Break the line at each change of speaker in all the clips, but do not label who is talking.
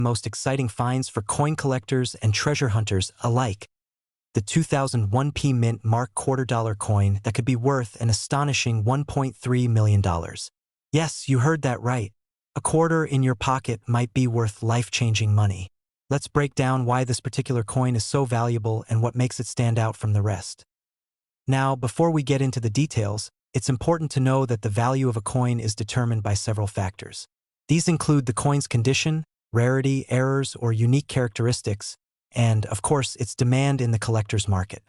Most exciting finds for coin collectors and treasure hunters alike. The 2001p mint mark $250 coin that could be worth an astonishing $1.3 million. Yes, you heard that right. A quarter in your pocket might be worth life-changing money. Let's break down why this particular coin is so valuable and what makes it stand out from the rest. Now, before we get into the details, it's important to know that the value of a coin is determined by several factors. These include the coin's condition, rarity, errors, or unique characteristics, and, of course, its demand in the collector's market.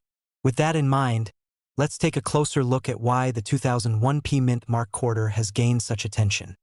With that in mind, let's take a closer look at why the 2001p mint mark quarter has gained such attention.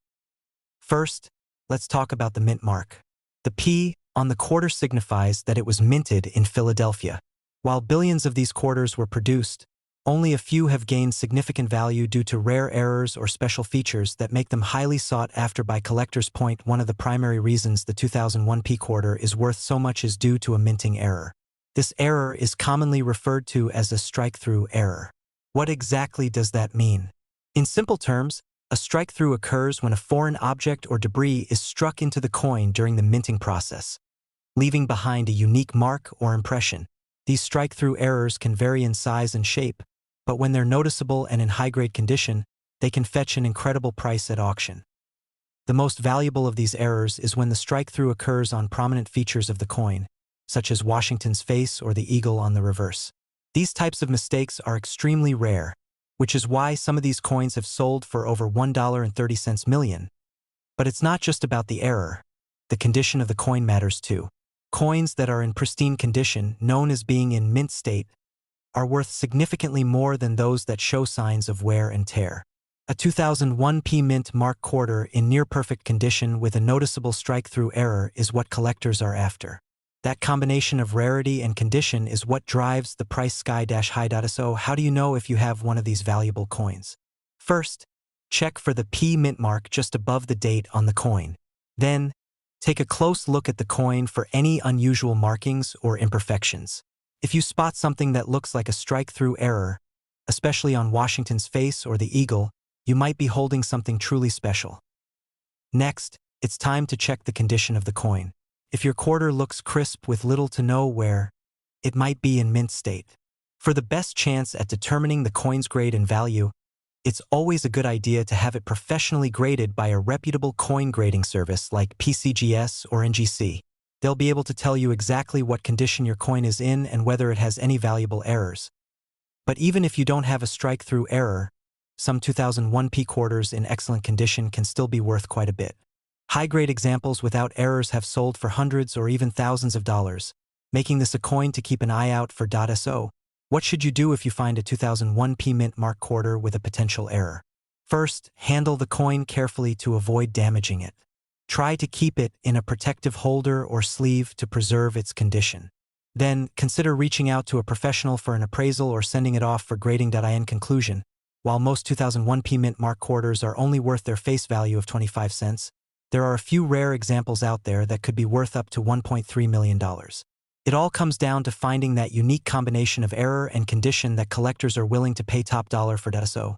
First, let's talk about the mint mark. The P on the quarter signifies that it was minted in Philadelphia. While billions of these quarters were produced, only a few have gained significant value due to rare errors or special features that make them highly sought after by collectors. One of the primary reasons the 2001p quarter is worth so much is due to a minting error. This error is commonly referred to as a strike-through error. What exactly does that mean? In simple terms, a strike-through occurs when a foreign object or debris is struck into the coin during the minting process, leaving behind a unique mark or impression. These strike-through errors can vary in size and shape, but when they're noticeable and in high-grade condition, they can fetch an incredible price at auction. The most valuable of these errors is when the strike-through occurs on prominent features of the coin, such as Washington's face or the eagle on the reverse. These types of mistakes are extremely rare, which is why some of these coins have sold for over $1.30 million. But it's not just about the error. The condition of the coin matters too. Coins that are in pristine condition, known as being in mint state, are worth significantly more than those that show signs of wear and tear. A 2001p mint mark quarter in near-perfect condition with a noticeable strike-through error is what collectors are after. That combination of rarity and condition is what drives the price sky-high. So how do you know if you have one of these valuable coins? First, check for the P mint mark just above the date on the coin. Then, take a close look at the coin for any unusual markings or imperfections. If you spot something that looks like a strike-through error, especially on Washington's face or the eagle, you might be holding something truly special. Next, it's time to check the condition of the coin. If your quarter looks crisp with little to no wear, it might be in mint state. For the best chance at determining the coin's grade and value, it's always a good idea to have it professionally graded by a reputable coin grading service like PCGS or NGC. They'll be able to tell you exactly what condition your coin is in and whether it has any valuable errors. But even if you don't have a strike-through error, some 2001p quarters in excellent condition can still be worth quite a bit. High-grade examples without errors have sold for hundreds or even thousands of dollars, making this a coin to keep an eye out for. So, what should you do if you find a 2001p mint mark quarter with a potential error? First, handle the coin carefully to avoid damaging it. Try to keep it in a protective holder or sleeve to preserve its condition. Then, consider reaching out to a professional for an appraisal or sending it off for grading. In conclusion, while most 2001p mint mark quarters are only worth their face value of 25 cents, there are a few rare examples out there that could be worth up to $1.3 million. It all comes down to finding that unique combination of error and condition that collectors are willing to pay top dollar for. So,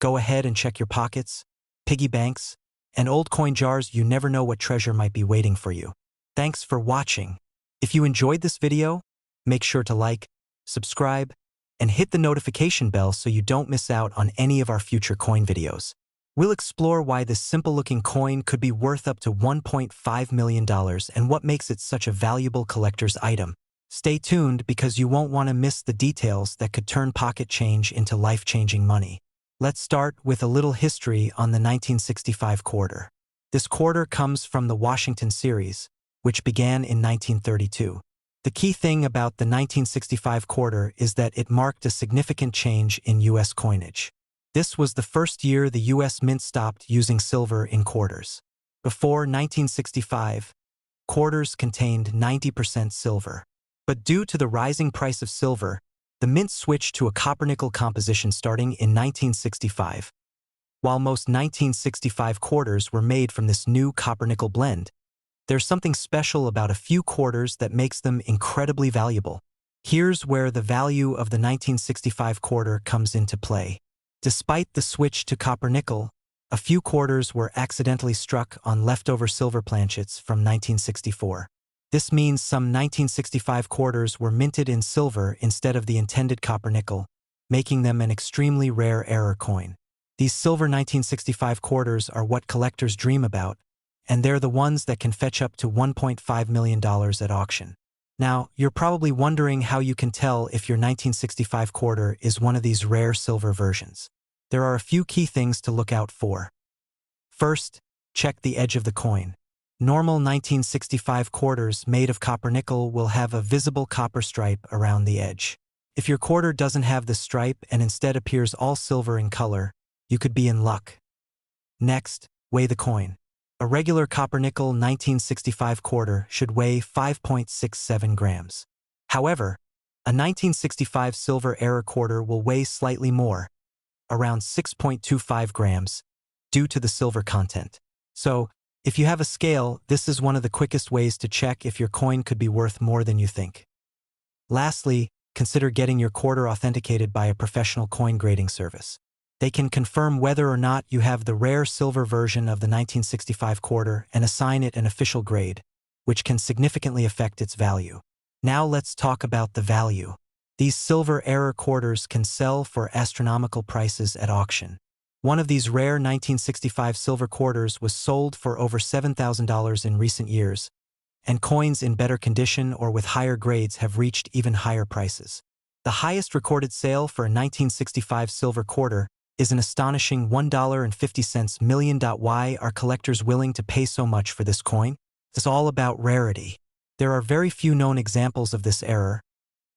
go ahead and check your pockets, piggy banks, and old coin jars. You never know what treasure might be waiting for you. Thanks for watching. If you enjoyed this video, make sure to like, subscribe, and hit the notification bell so you don't miss out on any of our future coin videos. We'll explore why this simple-looking coin could be worth up to $1.5 million and what makes it such a valuable collector's item. Stay tuned because you won't want to miss the details that could turn pocket change into life-changing money. Let's start with a little history on the 1965 quarter. This quarter comes from the Washington series, which began in 1932. The key thing about the 1965 quarter is that it marked a significant change in U.S. coinage. This was the first year the U.S. Mint stopped using silver in quarters. Before 1965, quarters contained 90% silver. But due to the rising price of silver, the mint switched to a copper-nickel composition starting in 1965. While most 1965 quarters were made from this new copper-nickel blend, there's something special about a few quarters that makes them incredibly valuable. Here's where the value of the 1965 quarter comes into play. Despite the switch to copper-nickel, A few quarters were accidentally struck on leftover silver planchets from 1964. This means some 1965 quarters were minted in silver instead of the intended copper-nickel, making them an extremely rare error coin. These silver 1965 quarters are what collectors dream about, and they're the ones that can fetch up to $1.5 million at auction. Now, you're probably wondering how you can tell if your 1965 quarter is one of these rare silver versions. There are a few key things to look out for. First, check the edge of the coin. Normal 1965 quarters made of copper-nickel will have a visible copper stripe around the edge. If your quarter doesn't have the stripe and instead appears all silver in color, you could be in luck. Next, weigh the coin. A regular copper-nickel 1965 quarter should weigh 5.67 grams. However, a 1965 silver error quarter will weigh slightly more, around 6.25 grams, due to the silver content. So, if you have a scale, this is one of the quickest ways to check if your coin could be worth more than you think. Lastly, consider getting your quarter authenticated by a professional coin grading service. They can confirm whether or not you have the rare silver version of the 1965 quarter and assign it an official grade, which can significantly affect its value. Now let's talk about the value. These silver error quarters can sell for astronomical prices at auction. One of these rare 1965 silver quarters was sold for over $7,000 in recent years, and coins in better condition or with higher grades have reached even higher prices. The highest recorded sale for a 1965 silver quarter is an astonishing $1.50 million. Why are collectors willing to pay so much for this coin? It's all about rarity. There are very few known examples of this error,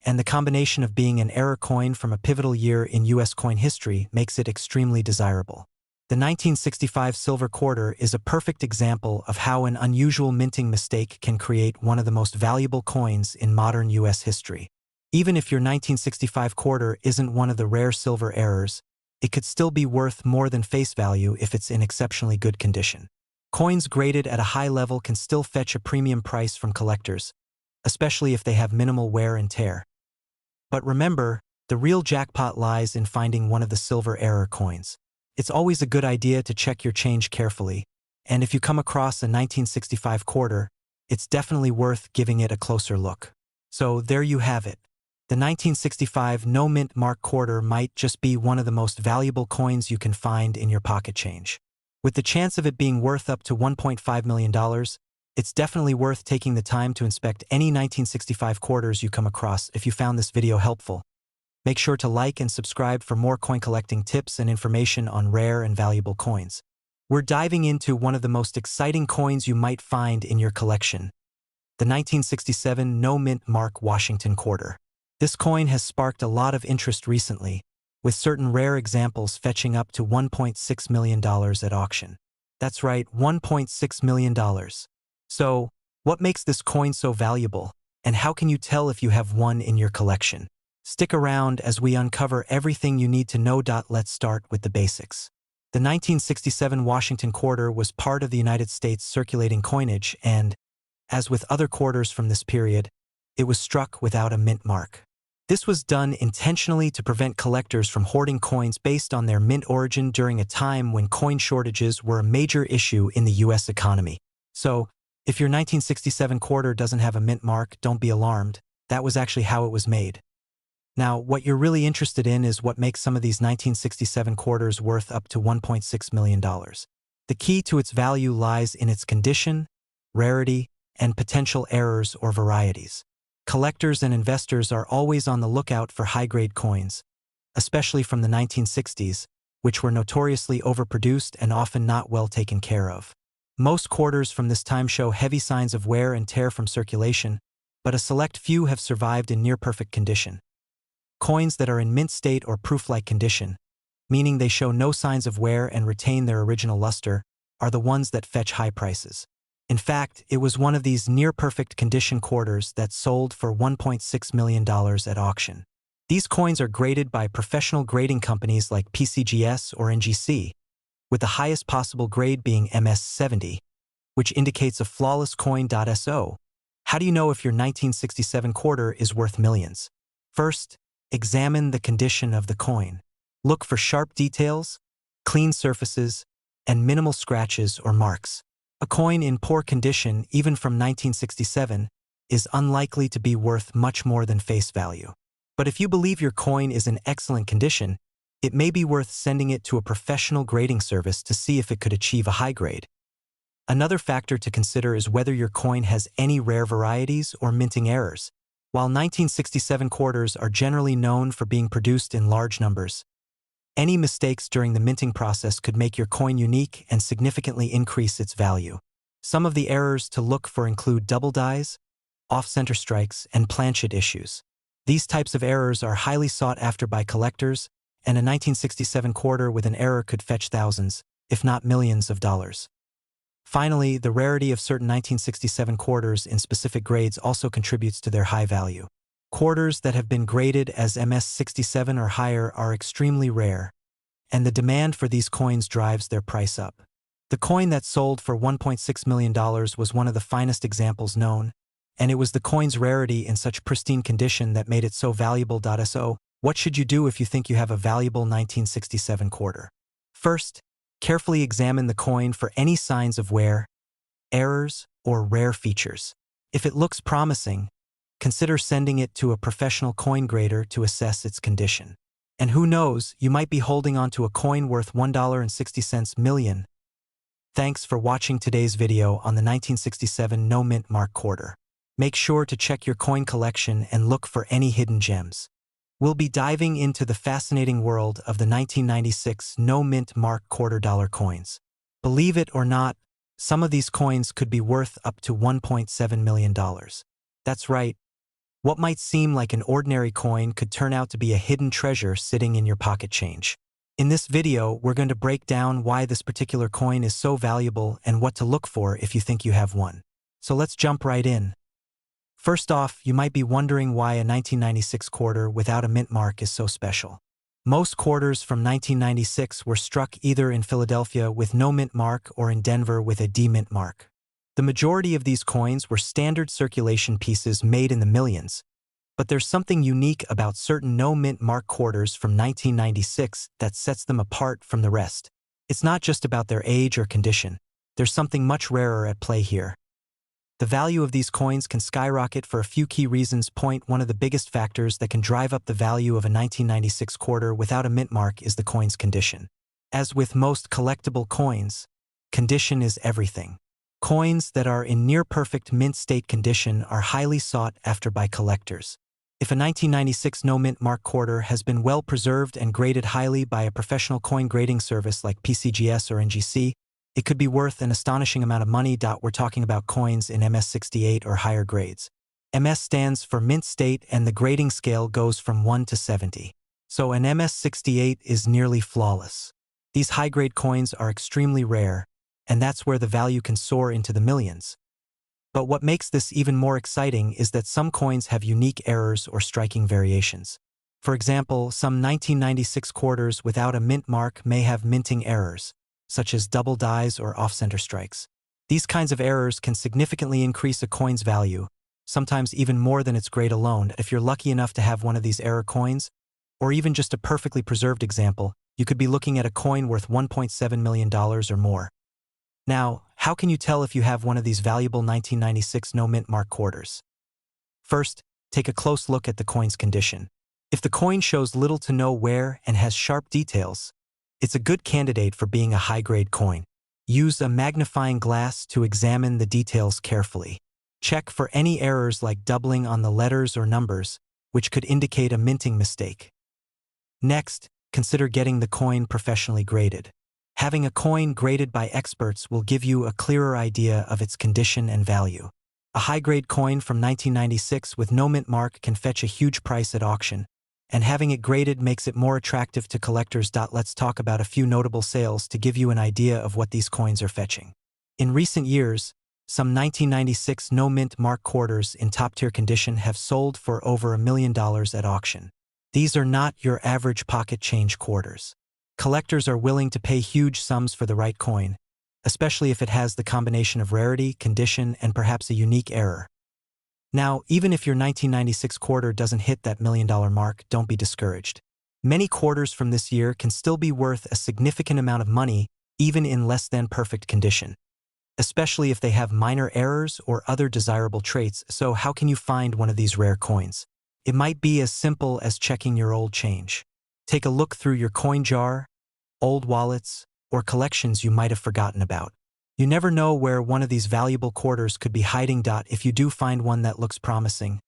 and the combination of being an error coin from a pivotal year in U.S. coin history makes it extremely desirable. The 1965 silver quarter is a perfect example of how an unusual minting mistake can create one of the most valuable coins in modern U.S. history. Even if your 1965 quarter isn't one of the rare silver errors, it could still be worth more than face value if it's in exceptionally good condition. Coins graded at a high level can still fetch a premium price from collectors, especially if they have minimal wear and tear. But remember, the real jackpot lies in finding one of the silver error coins. It's always a good idea to check your change carefully, and if you come across a 1965 quarter, it's definitely worth giving it a closer look. So there you have it. The 1965 no-mint mark quarter might just be one of the most valuable coins you can find in your pocket change. With the chance of it being worth up to $1.5 million, it's definitely worth taking the time to inspect any 1965 quarters you come across. If you found this video helpful, make sure to like and subscribe for more coin collecting tips and information on rare and valuable coins. We're diving into one of the most exciting coins you might find in your collection, the 1967 no-mint mark Washington quarter. This coin has sparked a lot of interest recently, with certain rare examples fetching up to $1.6 million at auction. That's right, $1.6 million. So, what makes this coin so valuable, and how can you tell if you have one in your collection? Stick around as we uncover everything you need to know. Let's start with the basics. The 1967 Washington quarter was part of the United States circulating coinage and, as with other quarters from this period, it was struck without a mint mark. This was done intentionally to prevent collectors from hoarding coins based on their mint origin during a time when coin shortages were a major issue in the U.S. economy. So, if your 1967 quarter doesn't have a mint mark, don't be alarmed. That was actually how it was made. Now, what you're really interested in is what makes some of these 1967 quarters worth up to $1.6 million. The key to its value lies in its condition, rarity, and potential errors or varieties. Collectors and investors are always on the lookout for high-grade coins, especially from the 1960s, which were notoriously overproduced and often not well taken care of. Most quarters from this time show heavy signs of wear and tear from circulation, but a select few have survived in near-perfect condition. Coins that are in mint state or proof-like condition, meaning they show no signs of wear and retain their original luster, are the ones that fetch high prices. In fact, it was one of these near-perfect condition quarters that sold for $1.6 million at auction. These coins are graded by professional grading companies like PCGS or NGC, with the highest possible grade being MS70, which indicates a flawless coin. So, how do you know if your 1967 quarter is worth millions? First, examine the condition of the coin. Look for sharp details, clean surfaces, and minimal scratches or marks. A coin in poor condition, even from 1967, is unlikely to be worth much more than face value. But if you believe your coin is in excellent condition, it may be worth sending it to a professional grading service to see if it could achieve a high grade. Another factor to consider is whether your coin has any rare varieties or minting errors. While 1967 quarters are generally known for being produced in large numbers, any mistakes during the minting process could make your coin unique and significantly increase its value. Some of the errors to look for include double dies, off-center strikes, and planchet issues. These types of errors are highly sought after by collectors, and a 1967 quarter with an error could fetch thousands, if not millions of dollars. Finally, the rarity of certain 1967 quarters in specific grades also contributes to their high value. Quarters that have been graded as MS-67 or higher are extremely rare, and the demand for these coins drives their price up. The coin that sold for $1.6 million was one of the finest examples known, and it was the coin's rarity in such pristine condition that made it so valuable. So, what should you do if you think you have a valuable 1967 quarter? First, carefully examine the coin for any signs of wear, errors, or rare features. If it looks promising, consider sending it to a professional coin grader to assess its condition. And who knows, you might be holding onto a coin worth $1.60 million. Thanks for watching today's video on the 1967 No Mint Mark quarter. Make sure to check your coin collection and look for any hidden gems. We'll be diving into the fascinating world of the 1996 No Mint Mark quarter-dollar coins. Believe it or not, some of these coins could be worth up to $1.7 million. That's right. What might seem like an ordinary coin could turn out to be a hidden treasure sitting in your pocket change. In this video, we're going to break down why this particular coin is so valuable and what to look for if you think you have one. So let's jump right in. First off, you might be wondering why a 1996 quarter without a mint mark is so special. Most quarters from 1996 were struck either in Philadelphia with no mint mark or in Denver with a D-mint mark. The majority of these coins were standard circulation pieces made in the millions, but there's something unique about certain no-mint mark quarters from 1996 that sets them apart from the rest. It's not just about their age or condition. There's something much rarer at play here. The value of these coins can skyrocket for a few key reasons. One of the biggest factors that can drive up the value of a 1996 quarter without a mint mark is the coin's condition. As with most collectible coins, condition is everything. Coins that are in near-perfect mint state condition are highly sought after by collectors. If a 1996 no-mint mark quarter has been well preserved and graded highly by a professional coin grading service like PCGS or NGC, it could be worth an astonishing amount of money. We're talking about coins in MS-68 or higher grades. MS stands for mint state, and the grading scale goes from 1 to 70. So an MS-68 is nearly flawless. These high-grade coins are extremely rare, and that's where the value can soar into the millions. But what makes this even more exciting is that some coins have unique errors or striking variations. For example, some 1996 quarters without a mint mark may have minting errors, such as double dies or off-center strikes. These kinds of errors can significantly increase a coin's value, sometimes even more than its grade alone. If you're lucky enough to have one of these error coins, or even just a perfectly preserved example, you could be looking at a coin worth $1.7 million or more. Now, how can you tell if you have one of these valuable 1996 no-mint mark quarters? First, take a close look at the coin's condition. If the coin shows little to no wear and has sharp details, it's a good candidate for being a high-grade coin. Use a magnifying glass to examine the details carefully. Check for any errors like doubling on the letters or numbers, which could indicate a minting mistake. Next, consider getting the coin professionally graded. Having a coin graded by experts will give you a clearer idea of its condition and value. A high-grade coin from 1996 with no mint mark can fetch a huge price at auction, and having it graded makes it more attractive to collectors. Let's talk about a few notable sales to give you an idea of what these coins are fetching. In recent years, some 1996 no mint mark quarters in top-tier condition have sold for over $1 million at auction. These are not your average pocket change quarters. Collectors are willing to pay huge sums for the right coin, especially if it has the combination of rarity, condition, and perhaps a unique error. Now, even if your 1996 quarter doesn't hit that $1 million mark, don't be discouraged. Many quarters from this year can still be worth a significant amount of money even in less than perfect condition, especially if they have minor errors or other desirable traits. So how can you find one of these rare coins? It might be as simple as checking your old change. Take a look through your coin jar, old wallets, or collections you might have forgotten about. You never know where one of these valuable quarters could be hiding. If you do find one that looks promising,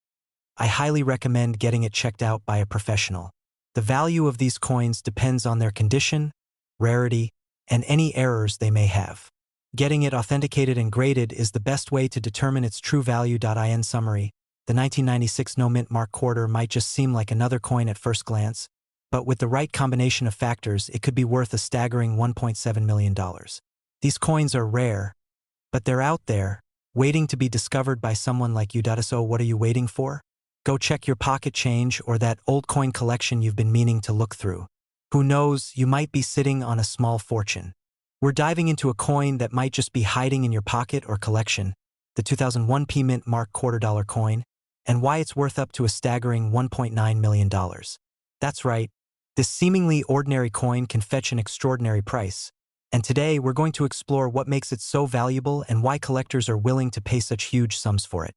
I highly recommend getting it checked out by a professional. The value of these coins depends on their condition, rarity, and any errors they may have. Getting it authenticated and graded is the best way to determine its true value. In summary, the 1996 no-mint mark quarter might just seem like another coin at first glance, but with the right combination of factors, it could be worth a staggering $1.7 million. These coins are rare, but they're out there, waiting to be discovered by someone like you. So what are you waiting for? Go check your pocket change or that old coin collection you've been meaning to look through. Who knows, you might be sitting on a small fortune. We're diving into a coin that might just be hiding in your pocket or collection, the 2001 P Mint mark $2 coin, and why it's worth up to a staggering $1.9 million. That's right, this seemingly ordinary coin can fetch an extraordinary price. And today, we're going to explore what makes it so valuable and why collectors are willing to pay such huge sums for it.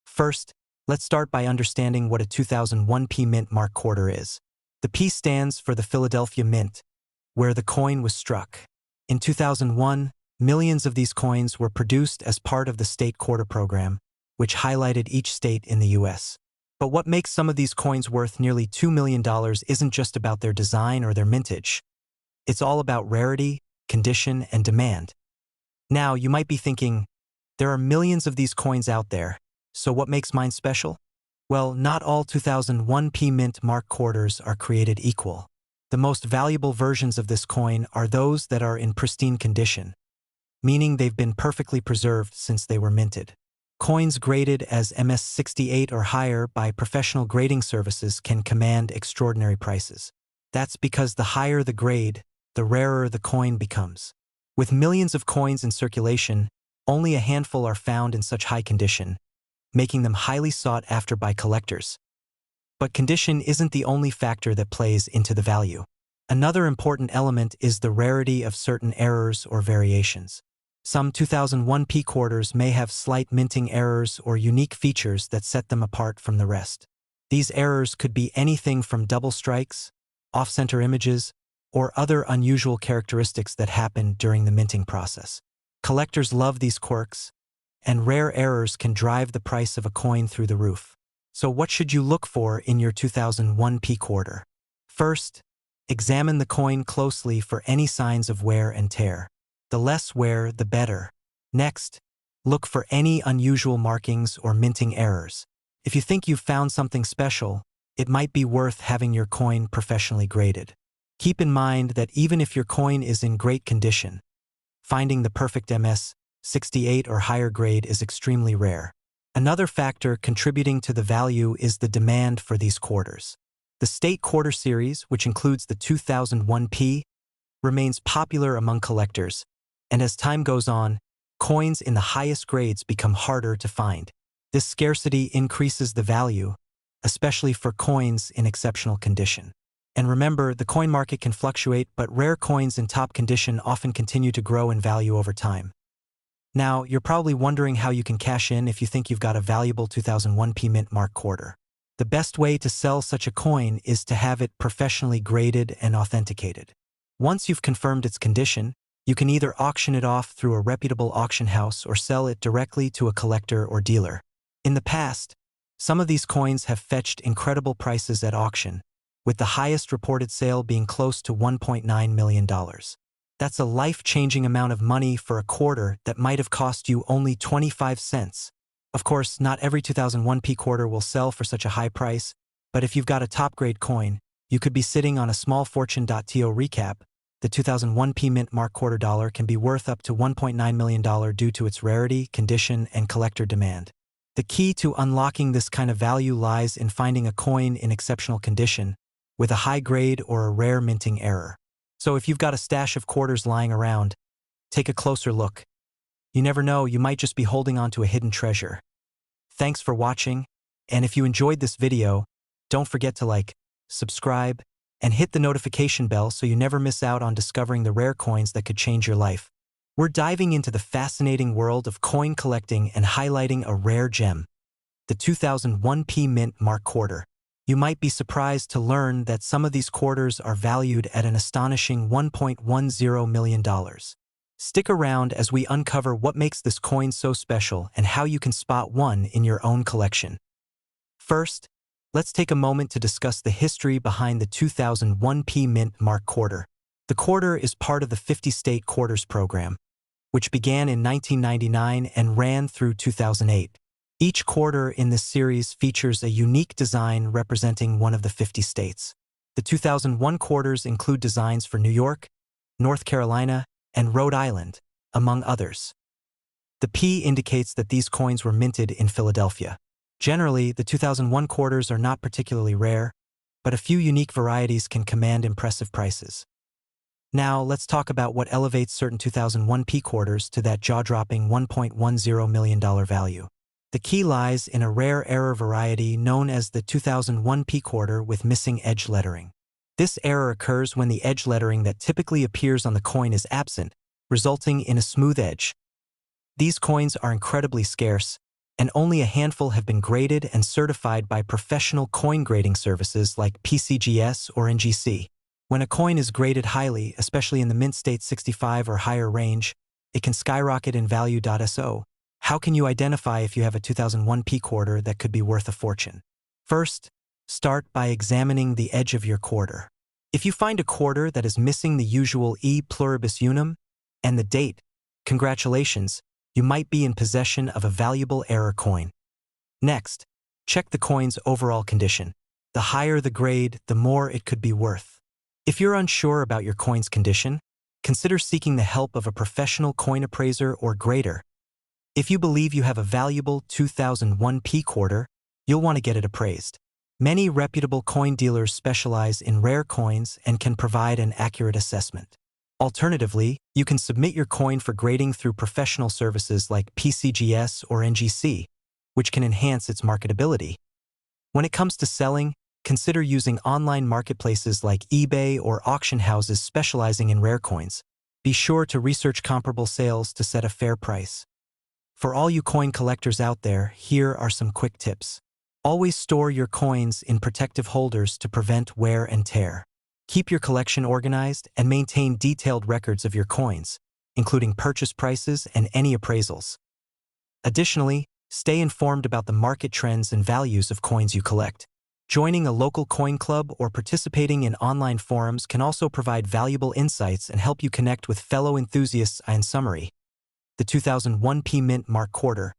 First, let's start by understanding what a 2001 P Mint mark quarter is. The P stands for the Philadelphia Mint, where the coin was struck. In 2001, millions of these coins were produced as part of the state quarter program, which highlighted each state in the U.S. But what makes some of these coins worth nearly $2 million isn't just about their design or their mintage. It's all about rarity, condition, and demand. Now, you might be thinking, there are millions of these coins out there, so what makes mine special? Well, not all 2001 P Mint mark quarters are created equal. The most valuable versions of this coin are those that are in pristine condition, meaning they've been perfectly preserved since they were minted. Coins graded as MS68 or higher by professional grading services can command extraordinary prices. That's because the higher the grade, the rarer the coin becomes. With millions of coins in circulation, only a handful are found in such high condition, making them highly sought after by collectors. But condition isn't the only factor that plays into the value. Another important element is the rarity of certain errors or variations. Some 2001 P quarters may have slight minting errors or unique features that set them apart from the rest. These errors could be anything from double strikes, off-center images, or other unusual characteristics that happen during the minting process. Collectors love these quirks, and rare errors can drive the price of a coin through the roof. So what should you look for in your 2001 P quarter? First, examine the coin closely for any signs of wear and tear. The less wear, the better. Next, look for any unusual markings or minting errors. If you think you've found something special, it might be worth having your coin professionally graded. Keep in mind that even if your coin is in great condition, finding the perfect MS68 or higher grade is extremely rare. Another factor contributing to the value is the demand for these quarters. The State Quarter Series, which includes the 2001 P, remains popular among collectors, and as time goes on, coins in the highest grades become harder to find. This scarcity increases the value, especially for coins in exceptional condition. And remember, the coin market can fluctuate, but rare coins in top condition often continue to grow in value over time. Now, you're probably wondering how you can cash in if you think you've got a valuable 2001 P Mint mark quarter. The best way to sell such a coin is to have it professionally graded and authenticated. Once you've confirmed its condition, you can either auction it off through a reputable auction house or sell it directly to a collector or dealer. In the past, some of these coins have fetched incredible prices at auction, with the highest reported sale being close to $1.9 million. That's a life-changing amount of money for a quarter that might have cost you only 25 cents. Of course, not every 2001 P quarter will sell for such a high price, but if you've got a top-grade coin, you could be sitting on a small fortune. To recap, the 2001 P Mint mark $2 can be worth up to $1.9 million due to its rarity, condition, and collector demand. The key to unlocking this kind of value lies in finding a coin in exceptional condition, with a high grade or a rare minting error. So if you've got a stash of quarters lying around, take a closer look. You never know, you might just be holding on to a hidden treasure. Thanks for watching, and if you enjoyed this video, don't forget to like, subscribe, and hit the notification bell so you never miss out on discovering the rare coins that could change your life. We're diving into the fascinating world of coin collecting and highlighting a rare gem, the 2001p Mint Mark Quarter. You might be surprised to learn that some of these quarters are valued at an astonishing $1.10 million. Stick around as we uncover what makes this coin so special and how you can spot one in your own collection. First, let's take a moment to discuss the history behind the 2001p Mint Mark Quarter. The quarter is part of the 50-state quarters program, which began in 1999 and ran through 2008. Each quarter in this series features a unique design representing one of the 50 states. The 2001 quarters include designs for New York, North Carolina, and Rhode Island, among others. The P indicates that these coins were minted in Philadelphia. Generally, the 2001 quarters are not particularly rare, but a few unique varieties can command impressive prices. Now, let's talk about what elevates certain 2001p quarters to that jaw-dropping $1.10 million value. The key lies in a rare error variety known as the 2001p quarter with missing edge lettering. This error occurs when the edge lettering that typically appears on the coin is absent, resulting in a smooth edge. These coins are incredibly scarce, and only a handful have been graded and certified by professional coin grading services like PCGS or NGC. When a coin is graded highly, especially in the mint state 65 or higher range, it can skyrocket in value. So, how can you identify if you have a 2001p quarter that could be worth a fortune? First, start by examining the edge of your quarter. If you find a quarter that is missing the usual E pluribus unum and the date, congratulations, you might be in possession of a valuable error coin. Next, check the coin's overall condition. The higher the grade, the more it could be worth. If you're unsure about your coin's condition, consider seeking the help of a professional coin appraiser or grader. If you believe you have a valuable 2001p quarter, you'll want to get it appraised. Many reputable coin dealers specialize in rare coins and can provide an accurate assessment. Alternatively, you can submit your coin for grading through professional services like PCGS or NGC, which can enhance its marketability. When it comes to selling, consider using online marketplaces like eBay or auction houses specializing in rare coins. Be sure to research comparable sales to set a fair price. For all you coin collectors out there, here are some quick tips. Always store your coins in protective holders to prevent wear and tear. Keep your collection organized and maintain detailed records of your coins, including purchase prices and any appraisals. Additionally, stay informed about the market trends and values of coins you collect. Joining a local coin club or participating in online forums can also provide valuable insights and help you connect with fellow enthusiasts. In summary, the 2001p Mint Mark Quarter,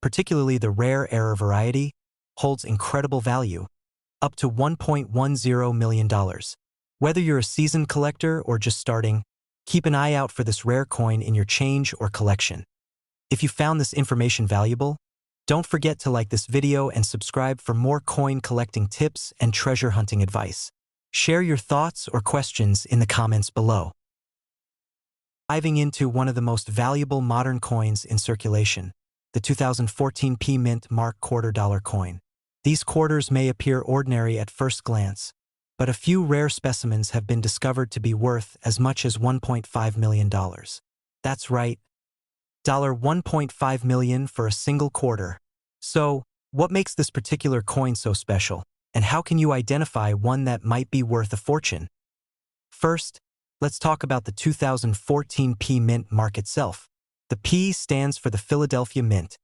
particularly the rare error variety, holds incredible value, up to $1.10 million. Whether you're a seasoned collector or just starting, keep an eye out for this rare coin in your change or collection. If you found this information valuable, don't forget to like this video and subscribe for more coin collecting tips and treasure hunting advice. Share your thoughts or questions in the comments below. Diving into one of the most valuable modern coins in circulation, the 2014p Mint Mark $quarter coin. These quarters may appear ordinary at first glance, but a few rare specimens have been discovered to be worth as much as $1.5 million. That's right, $1.5 million for a single quarter. So, what makes this particular coin so special, and how can you identify one that might be worth a fortune? First, let's talk about the 2014p Mint Mark itself. The P stands for the Philadelphia Mint,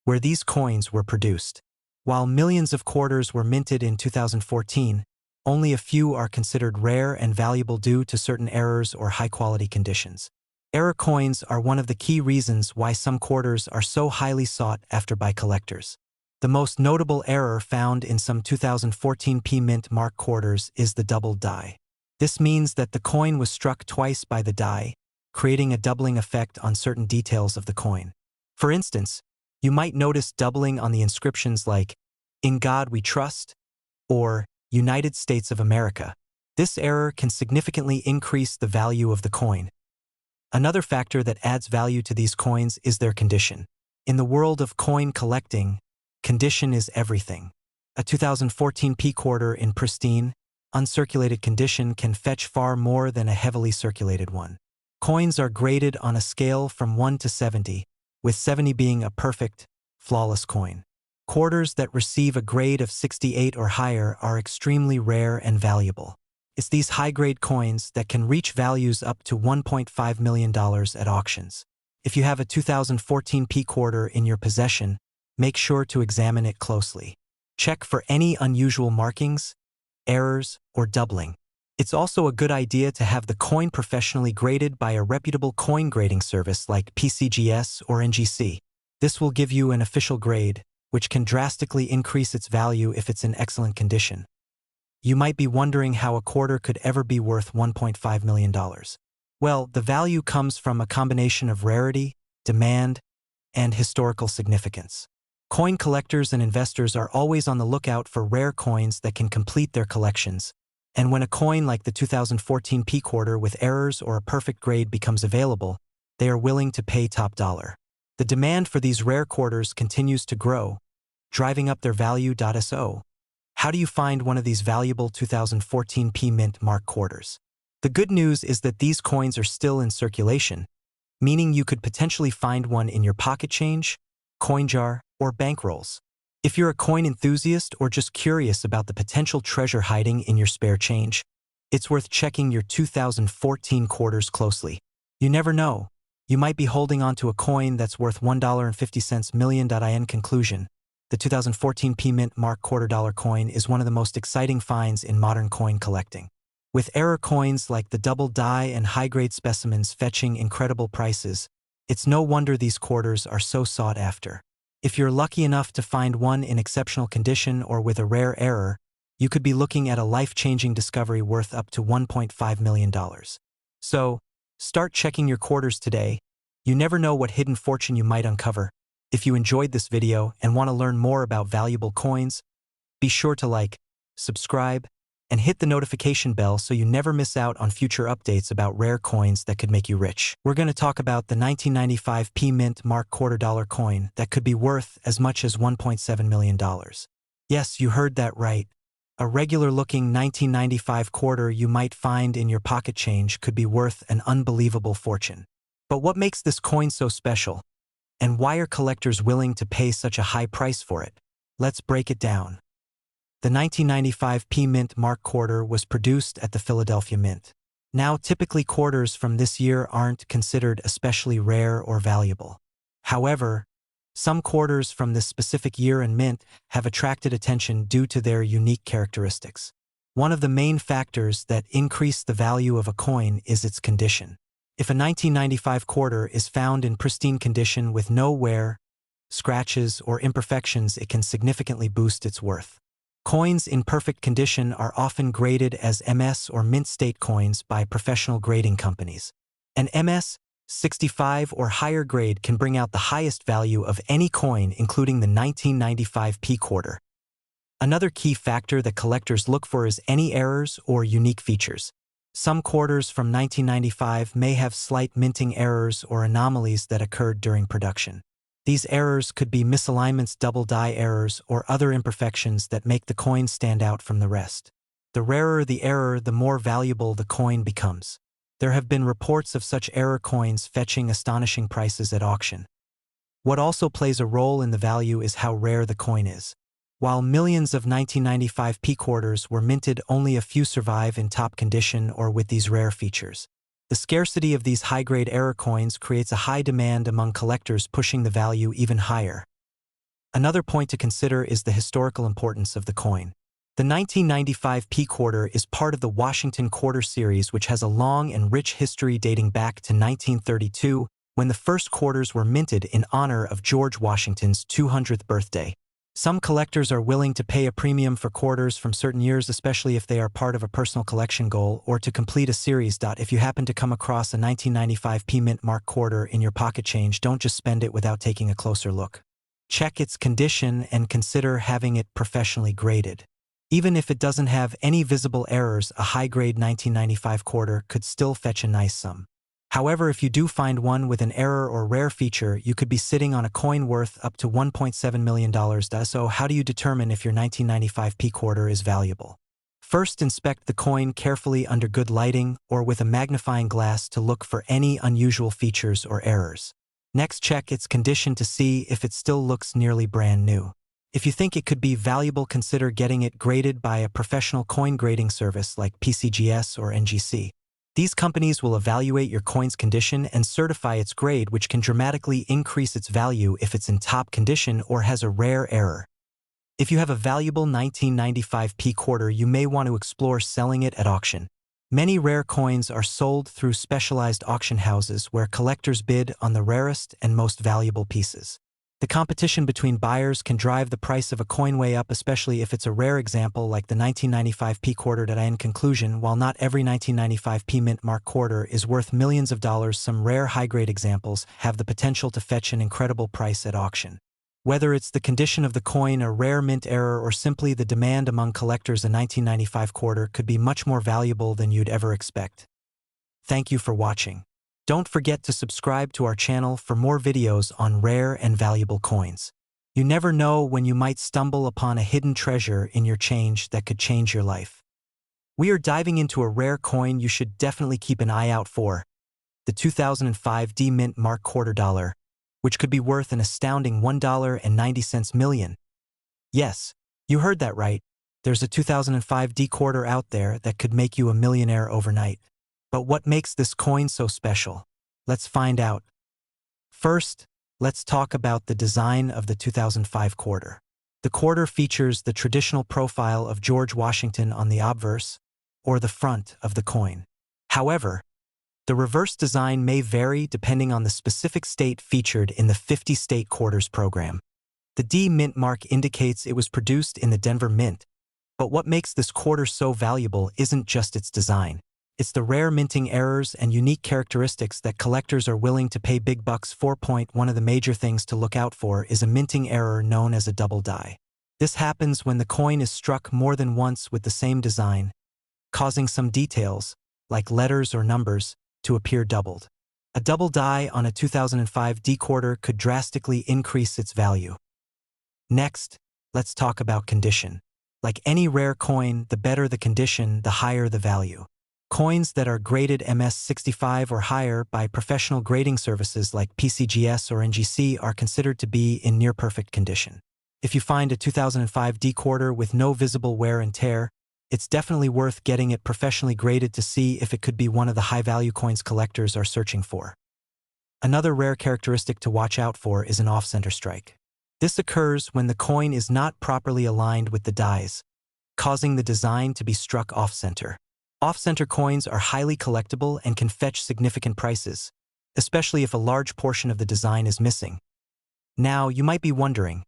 where these coins were produced. While millions of quarters were minted in 2014, only a few are considered rare and valuable due to certain errors or high-quality conditions. Error coins are one of the key reasons why some quarters are so highly sought after by collectors. The most notable error found in some 2014p Mint Mark quarters is the double die. This means that the coin was struck twice by the die, creating a doubling effect on certain details of the coin. For instance, you might notice doubling on the inscriptions like, "In God We Trust," or "United States of America." This error can significantly increase the value of the coin. Another factor that adds value to these coins is their condition. In the world of coin collecting, condition is everything. A 2014p quarter in pristine, uncirculated condition can fetch far more than a heavily circulated one. Coins are graded on a scale from 1 to 70, with 70 being a perfect, flawless coin. Quarters that receive a grade of 68 or higher are extremely rare and valuable. It's these high-grade coins that can reach values up to $1.5 million at auctions. If you have a 2014 P quarter in your possession, make sure to examine it closely. Check for any unusual markings, errors, or doubling. It's also a good idea to have the coin professionally graded by a reputable coin grading service like PCGS or NGC. This will give you an official grade, which can drastically increase its value if it's in excellent condition. You might be wondering how a quarter could ever be worth $1.5 million. Well, the value comes from a combination of rarity, demand, and historical significance. Coin collectors and investors are always on the lookout for rare coins that can complete their collections, and when a coin like the 2014 P quarter with errors or a perfect grade becomes available, they are willing to pay top dollar. The demand for these rare quarters continues to grow, driving up their value. So, how do you find one of these valuable 2014 P Mint Mark quarters? The good news is that these coins are still in circulation, meaning you could potentially find one in your pocket change, coin jar, or bankrolls. If you're a coin enthusiast or just curious about the potential treasure hiding in your spare change, it's worth checking your 2014 quarters closely. You never know. You might be holding onto a coin that's worth $1.50 million. In conclusion, the 2014 P Mint Mark $quarter coin is one of the most exciting finds in modern coin collecting. With error coins like the double die and high-grade specimens fetching incredible prices, it's no wonder these quarters are so sought after. If you're lucky enough to find one in exceptional condition or with a rare error, you could be looking at a life-changing discovery worth up to $1.5 million. So, start checking your quarters today. You never know what hidden fortune you might uncover. If you enjoyed this video and want to learn more about valuable coins, be sure to like, subscribe, and hit the notification bell so you never miss out on future updates about rare coins that could make you rich. We're going to talk about the 1995 P Mint Mark $quarter coin that could be worth as much as $1.7 million. Yes, you heard that right. A regular-looking 1995 quarter you might find in your pocket change could be worth an unbelievable fortune. But what makes this coin so special? And why are collectors willing to pay such a high price for it? Let's break it down. The 1995 P Mint Mark quarter was produced at the Philadelphia Mint. Now, typically quarters from this year aren't considered especially rare or valuable. However, some quarters from this specific year and mint have attracted attention due to their unique characteristics. One of the main factors that increase the value of a coin is its condition. If a 1995 quarter is found in pristine condition with no wear, scratches, or imperfections, it can significantly boost its worth. Coins in perfect condition are often graded as MS or mint state coins by professional grading companies. An MS 65 or higher grade can bring out the highest value of any coin, including the 1995 P quarter. Another key factor that collectors look for is any errors or unique features. Some quarters from 1995 may have slight minting errors or anomalies that occurred during production. These errors could be misalignments, double die errors, or other imperfections that make the coin stand out from the rest. The rarer the error, the more valuable the coin becomes. There have been reports of such error coins fetching astonishing prices at auction. What also plays a role in the value is how rare the coin is. While millions of 1995 P quarters were minted, only a few survive in top condition or with these rare features. The scarcity of these high-grade error coins creates a high demand among collectors, pushing the value even higher. Another point to consider is the historical importance of the coin. The 1995 P quarter is part of the Washington Quarter series, which has a long and rich history dating back to 1932, when the first quarters were minted in honor of George Washington's 200th birthday. Some collectors are willing to pay a premium for quarters from certain years, especially if they are part of a personal collection goal or to complete a series. If you happen to come across a 1995 P Mint Mark quarter in your pocket change, don't just spend it without taking a closer look. Check its condition and consider having it professionally graded. Even if it doesn't have any visible errors, a high-grade 1995 quarter could still fetch a nice sum. However, if you do find one with an error or rare feature, you could be sitting on a coin worth up to $1.7 million. So how do you determine if your 1995 P quarter is valuable? First, inspect the coin carefully under good lighting or with a magnifying glass to look for any unusual features or errors. Next, check its condition to see if it still looks nearly brand new. If you think it could be valuable, consider getting it graded by a professional coin grading service like PCGS or NGC. These companies will evaluate your coin's condition and certify its grade, which can dramatically increase its value if it's in top condition or has a rare error. If you have a valuable 1995p quarter, you may want to explore selling it at auction. Many rare coins are sold through specialized auction houses where collectors bid on the rarest and most valuable pieces. The competition between buyers can drive the price of a coin way up, especially if it's a rare example like the 1995p quarter. In conclusion, while not every 1995p mint mark quarter is worth millions of dollars, some rare high-grade examples have the potential to fetch an incredible price at auction. Whether it's the condition of the coin, a rare mint error, or simply the demand among collectors, a 1995 quarter could be much more valuable than you'd ever expect. Thank you for watching. Don't forget to subscribe to our channel for more videos on rare and valuable coins. You never know when you might stumble upon a hidden treasure in your change that could change your life. We are diving into a rare coin you should definitely keep an eye out for, the 2005 D Mint Mark Quarter Dollar, which could be worth an astounding $1.90 million. Yes, you heard that right. There's a 2005 D quarter out there that could make you a millionaire overnight. But what makes this coin so special? Let's find out. First, let's talk about the design of the 2005 quarter. The quarter features the traditional profile of George Washington on the obverse, or the front of the coin. However, the reverse design may vary depending on the specific state featured in the 50-state quarters program. The D Mint mark indicates it was produced in the Denver Mint, but what makes this quarter so valuable isn't just its design. It's the rare minting errors and unique characteristics that collectors are willing to pay big bucks for. One of the major things to look out for is a minting error known as a double die. This happens when the coin is struck more than once with the same design, causing some details, like letters or numbers, to appear doubled. A double die on a 2005 D quarter could drastically increase its value. Next, let's talk about condition. Like any rare coin, the better the condition, the higher the value. Coins that are graded MS65 or higher by professional grading services like PCGS or NGC are considered to be in near-perfect condition. If you find a 2005 D quarter with no visible wear and tear, it's definitely worth getting it professionally graded to see if it could be one of the high-value coins collectors are searching for. Another rare characteristic to watch out for is an off-center strike. This occurs when the coin is not properly aligned with the dies, causing the design to be struck off-center. Off-center coins are highly collectible and can fetch significant prices, especially if a large portion of the design is missing. Now, you might be wondering,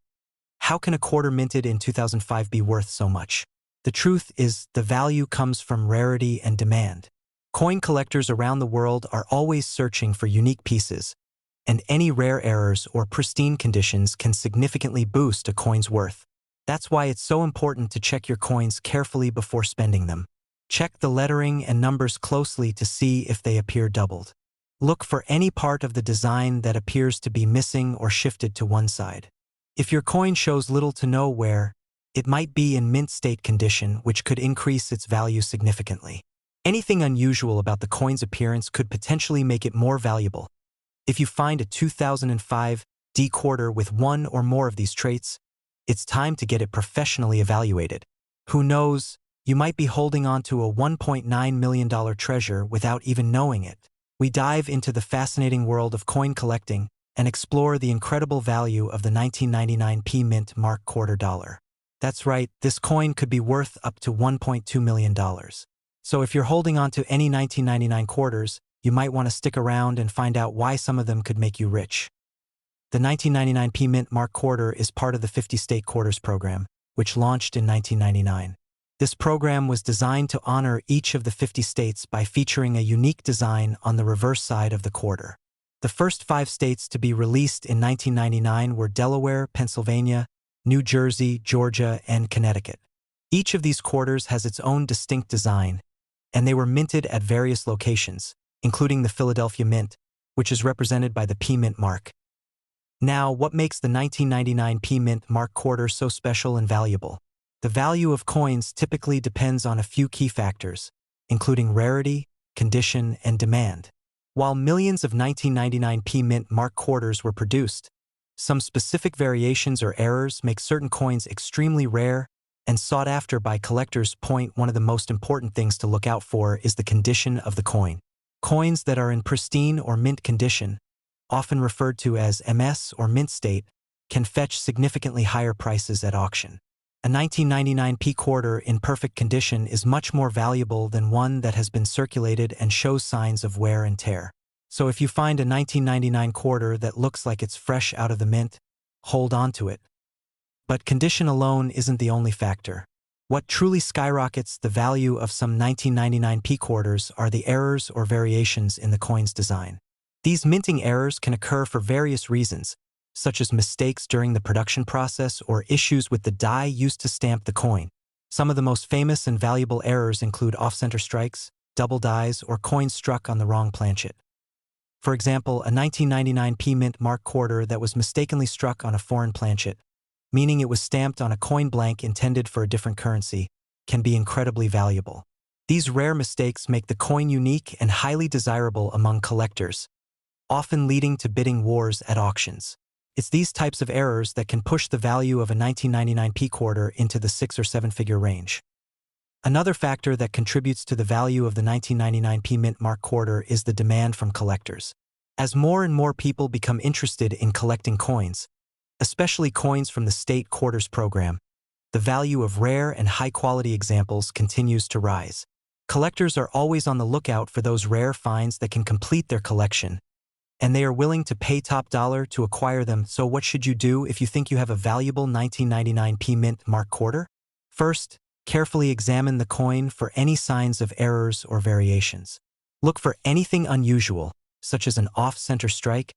how can a quarter minted in 2005 be worth so much? The truth is, the value comes from rarity and demand. Coin collectors around the world are always searching for unique pieces, and any rare errors or pristine conditions can significantly boost a coin's worth. That's why it's so important to check your coins carefully before spending them. Check the lettering and numbers closely to see if they appear doubled. Look for any part of the design that appears to be missing or shifted to one side. If your coin shows little to no wear, it might be in mint state condition, which could increase its value significantly. Anything unusual about the coin's appearance could potentially make it more valuable. If you find a 2005 D quarter with one or more of these traits, it's time to get it professionally evaluated. Who knows, you might be holding on to a $1.9 million treasure without even knowing it. We dive into the fascinating world of coin collecting and explore the incredible value of the 1999p Mint Mark Quarter Dollar. That's right, this coin could be worth up to $1.2 million. So if you're holding on to any 1999 quarters, you might want to stick around and find out why some of them could make you rich. The 1999p Mint Mark Quarter is part of the 50-state quarters program, which launched in 1999. This program was designed to honor each of the 50 states by featuring a unique design on the reverse side of the quarter. The first 5 states to be released in 1999 were Delaware, Pennsylvania, New Jersey, Georgia, and Connecticut. Each of these quarters has its own distinct design, and they were minted at various locations, including the Philadelphia Mint, which is represented by the P Mint mark. Now, what makes the 1999 P Mint Mark Quarter so special and valuable? The value of coins typically depends on a few key factors, including rarity, condition, and demand. While millions of 1999p mint mark quarters were produced, some specific variations or errors make certain coins extremely rare and sought after by collectors. One of the most important things to look out for is the condition of the coin. Coins that are in pristine or mint condition, often referred to as MS or mint state, can fetch significantly higher prices at auction. A 1999p quarter in perfect condition is much more valuable than one that has been circulated and shows signs of wear and tear. So if you find a 1999 quarter that looks like it's fresh out of the mint, hold on to it. But condition alone isn't the only factor. What truly skyrockets the value of some 1999p quarters are the errors or variations in the coin's design. These minting errors can occur for various reasons, such as mistakes during the production process or issues with the die used to stamp the coin. Some of the most famous and valuable errors include off-center strikes, double dies, or coins struck on the wrong planchet. For example, a 1999p mint mark quarter that was mistakenly struck on a foreign planchet, meaning it was stamped on a coin blank intended for a different currency, can be incredibly valuable. These rare mistakes make the coin unique and highly desirable among collectors, often leading to bidding wars at auctions. It's these types of errors that can push the value of a 1999p quarter into the 6- or 7-figure range. Another factor that contributes to the value of the 1999p mint mark quarter is the demand from collectors. As more and more people become interested in collecting coins, especially coins from the state quarters program, the value of rare and high-quality examples continues to rise. Collectors are always on the lookout for those rare finds that can complete their collection, and they are willing to pay top dollar to acquire them. So what should you do if you think you have a valuable 1999p mint mark quarter? First, carefully examine the coin for any signs of errors or variations. Look for anything unusual, such as an off-center strike,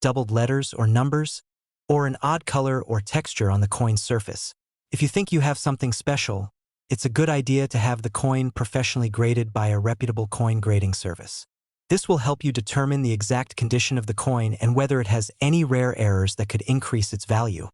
doubled letters or numbers, or an odd color or texture on the coin's surface. If you think you have something special, it's a good idea to have the coin professionally graded by a reputable coin grading service. This will help you determine the exact condition of the coin and whether it has any rare errors that could increase its value.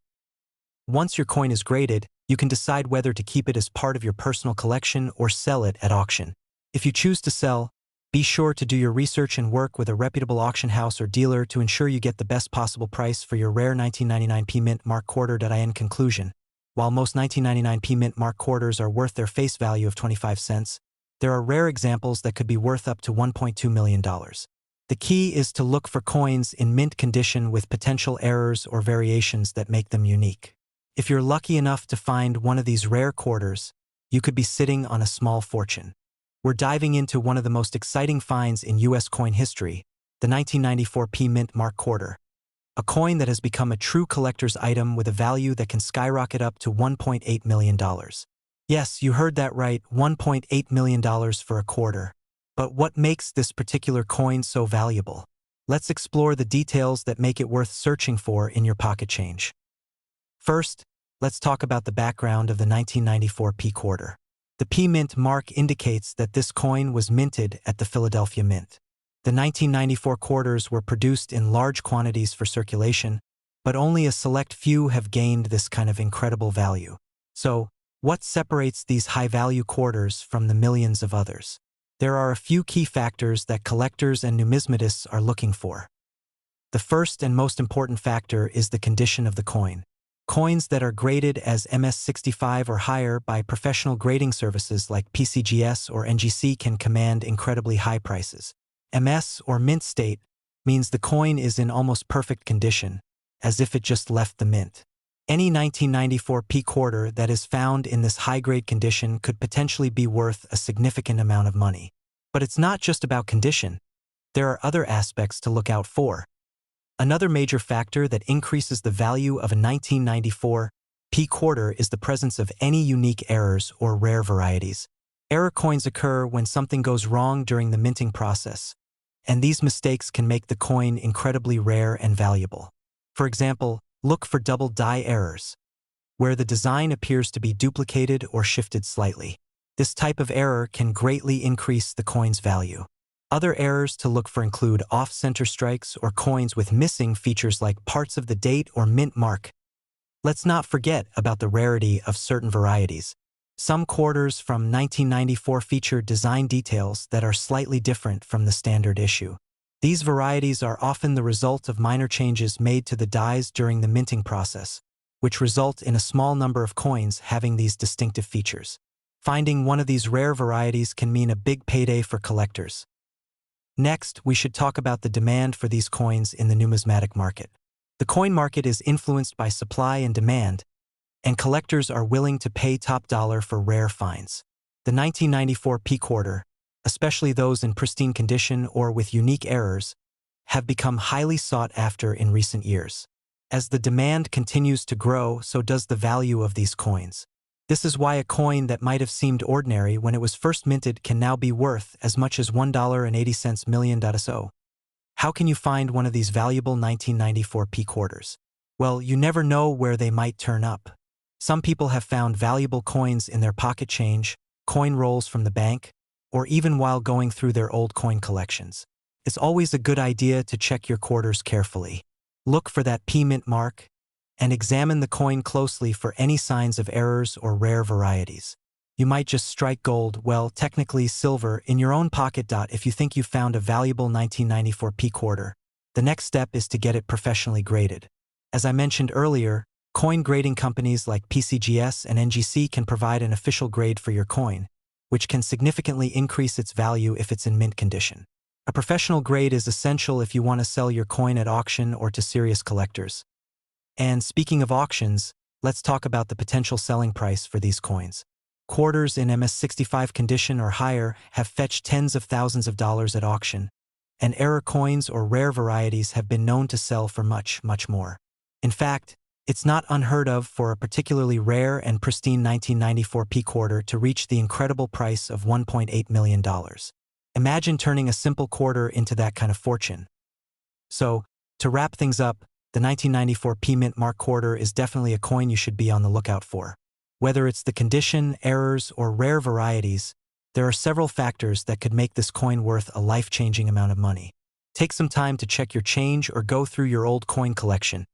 Once your coin is graded, you can decide whether to keep it as part of your personal collection or sell it at auction. If you choose to sell, be sure to do your research and work with a reputable auction house or dealer to ensure you get the best possible price for your rare 1999p mint mark quarter. In conclusion, while most 1999p mint mark quarters are worth their face value of 25 cents, there are rare examples that could be worth up to $1.2 million. The key is to look for coins in mint condition with potential errors or variations that make them unique. If you're lucky enough to find one of these rare quarters, you could be sitting on a small fortune. We're diving into one of the most exciting finds in U.S. coin history, the 1994p mint mark quarter, a coin that has become a true collector's item with a value that can skyrocket up to $1.8 million. Yes, you heard that right, $1.8 million for a quarter. But what makes this particular coin so valuable? Let's explore the details that make it worth searching for in your pocket change. First, let's talk about the background of the 1994p quarter. The P Mint mark indicates that this coin was minted at the Philadelphia Mint. The 1994 quarters were produced in large quantities for circulation, but only a select few have gained this kind of incredible value. So, what separates these high-value quarters from the millions of others? There are a few key factors that collectors and numismatists are looking for. The first and most important factor is the condition of the coin. Coins that are graded as MS65 or higher by professional grading services like PCGS or NGC can command incredibly high prices. MS or mint state means the coin is in almost perfect condition, as if it just left the mint. Any 1994p quarter that is found in this high-grade condition could potentially be worth a significant amount of money. But it's not just about condition. There are other aspects to look out for. Another major factor that increases the value of a 1994p quarter is the presence of any unique errors or rare varieties. Error coins occur when something goes wrong during the minting process, and these mistakes can make the coin incredibly rare and valuable. For example, look for double die errors, where the design appears to be duplicated or shifted slightly. This type of error can greatly increase the coin's value. Other errors to look for include off-center strikes or coins with missing features like parts of the date or mint mark, Let's not forget about the rarity of certain varieties. Some quarters from 1994 feature design details that are slightly different from the standard issue. These varieties are often the result of minor changes made to the dies during the minting process, which result in a small number of coins having these distinctive features. Finding one of these rare varieties can mean a big payday for collectors. Next, we should talk about the demand for these coins in the numismatic market. The coin market is influenced by supply and demand, and collectors are willing to pay top dollar for rare finds. The 1994 P quarter, especially those in pristine condition or with unique errors, have become highly sought after in recent years. As the demand continues to grow, so does the value of these coins. This is why a coin that might have seemed ordinary when it was first minted can now be worth as much as $1.80 million. So, how can you find one of these valuable 1994 P quarters? Well, you never know where they might turn up. Some people have found valuable coins in their pocket change, coin rolls from the bank, or even while going through their old coin collections. It's always a good idea to check your quarters carefully. Look for that P mint mark, and examine the coin closely for any signs of errors or rare varieties. You might just strike gold, well, technically silver, in your own pocket. If you think you've found a valuable 1994 P quarter, the next step is to get it professionally graded. As I mentioned earlier, coin grading companies like PCGS and NGC can provide an official grade for your coin, which can significantly increase its value if it's in mint condition. A professional grade is essential if you want to sell your coin at auction or to serious collectors. And speaking of auctions, let's talk about the potential selling price for these coins. Quarters in MS65 condition or higher have fetched tens of thousands of dollars at auction, and error coins or rare varieties have been known to sell for much, much more. In fact, it's not unheard of for a particularly rare and pristine 1994 P quarter to reach the incredible price of $1.8 million. Imagine turning a simple quarter into that kind of fortune. So, to wrap things up, the 1994 P Mint Mark quarter is definitely a coin you should be on the lookout for. Whether it's the condition, errors, or rare varieties, there are several factors that could make this coin worth a life-changing amount of money. Take some time to check your change or go through your old coin collection.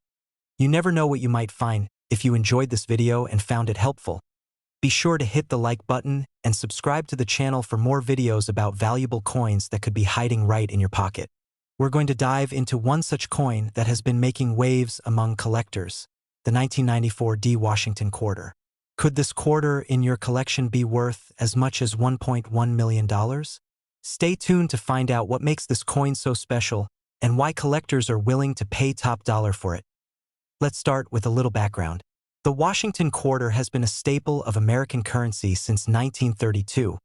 You never know what you might find. If you enjoyed this video and found it helpful, be sure to hit the like button and subscribe to the channel for more videos about valuable coins that could be hiding right in your pocket. We're going to dive into one such coin that has been making waves among collectors, the 1994 D Washington quarter. Could this quarter in your collection be worth as much as $1.1 million? Stay tuned to find out what makes this coin so special and why collectors are willing to pay top dollar for it. Let's start with a little background. The Washington quarter has been a staple of American currency since 1932,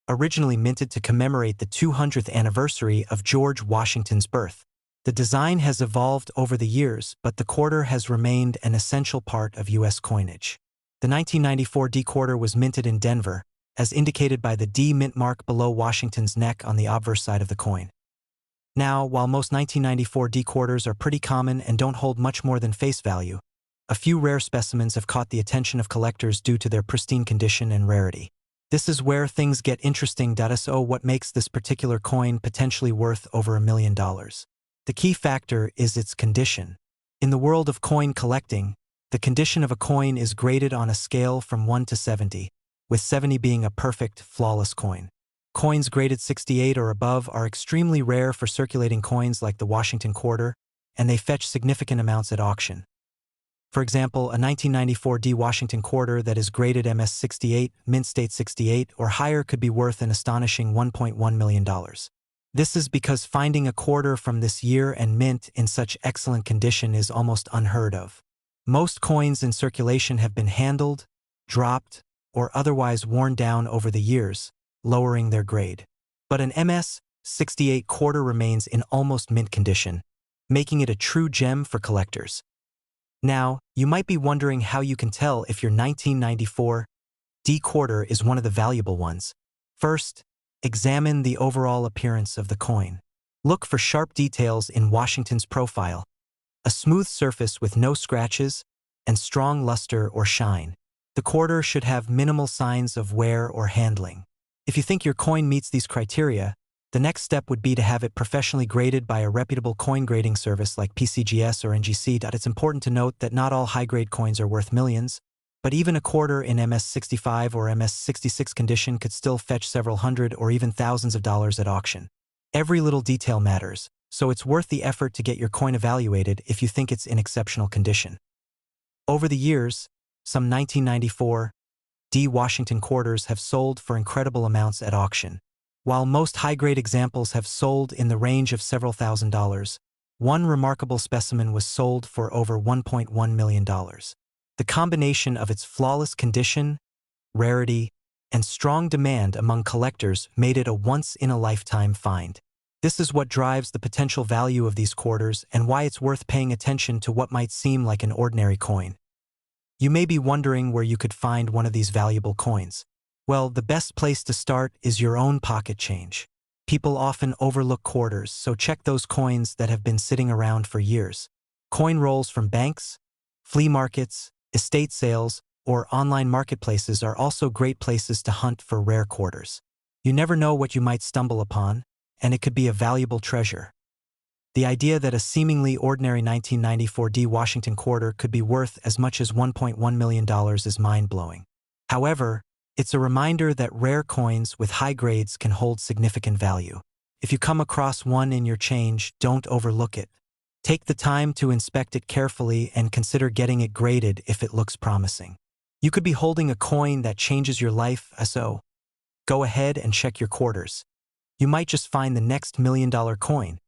originally minted to commemorate the 200th anniversary of George Washington's birth. The design has evolved over the years, but the quarter has remained an essential part of U.S. coinage. The 1994 D quarter was minted in Denver, as indicated by the D mint mark below Washington's neck on the obverse side of the coin. Now, while most 1994 D quarters are pretty common and don't hold much more than face value, a few rare specimens have caught the attention of collectors due to their pristine condition and rarity. This is where things get interesting. So what makes this particular coin potentially worth over $1 million? The key factor is its condition. In the world of coin collecting, the condition of a coin is graded on a scale from 1 to 70, with 70 being a perfect, flawless coin. Coins graded 68 or above are extremely rare for circulating coins like the Washington quarter, and they fetch significant amounts at auction. For example, a 1994 D Washington quarter that is graded MS68, mint state 68, or higher could be worth an astonishing $1.1 million. This is because finding a quarter from this year and mint in such excellent condition is almost unheard of. Most coins in circulation have been handled, dropped, or otherwise worn down over the years, lowering their grade. But an MS68 quarter remains in almost mint condition, making it a true gem for collectors. Now, you might be wondering how you can tell if your 1994 D quarter is one of the valuable ones. First, examine the overall appearance of the coin. Look for sharp details in Washington's profile, a smooth surface with no scratches, and strong luster or shine. The quarter should have minimal signs of wear or handling. If you think your coin meets these criteria, The next step would be to have it professionally graded by a reputable coin grading service like PCGS or NGC. It's important to note that not all high-grade coins are worth millions, but even a quarter in MS-65 or MS-66 condition could still fetch several hundred or even thousands of dollars at auction. Every little detail matters, so it's worth the effort to get your coin evaluated if you think it's in exceptional condition. Over the years, some 1994 D Washington quarters have sold for incredible amounts at auction. While most high-grade examples have sold in the range of several $1,000s, one remarkable specimen was sold for over $1.1 million. The combination of its flawless condition, rarity, and strong demand among collectors made it a once-in-a-lifetime find. This is what drives the potential value of these quarters and why it's worth paying attention to what might seem like an ordinary coin. You may be wondering where you could find one of these valuable coins. Well, the best place to start is your own pocket change. People often overlook quarters, so check those coins that have been sitting around for years. Coin rolls from banks, flea markets, estate sales, or online marketplaces are also great places to hunt for rare quarters. You never know what you might stumble upon, and it could be a valuable treasure. The idea that a seemingly ordinary 1994 D Washington quarter could be worth as much as $1.1 million is mind-blowing. However, it's a reminder that rare coins with high grades can hold significant value. If you come across one in your change, don't overlook it. Take the time to inspect it carefully and consider getting it graded if it looks promising. You could be holding a coin that changes your life, so go ahead and check your quarters. You might just find the next $1 million coin.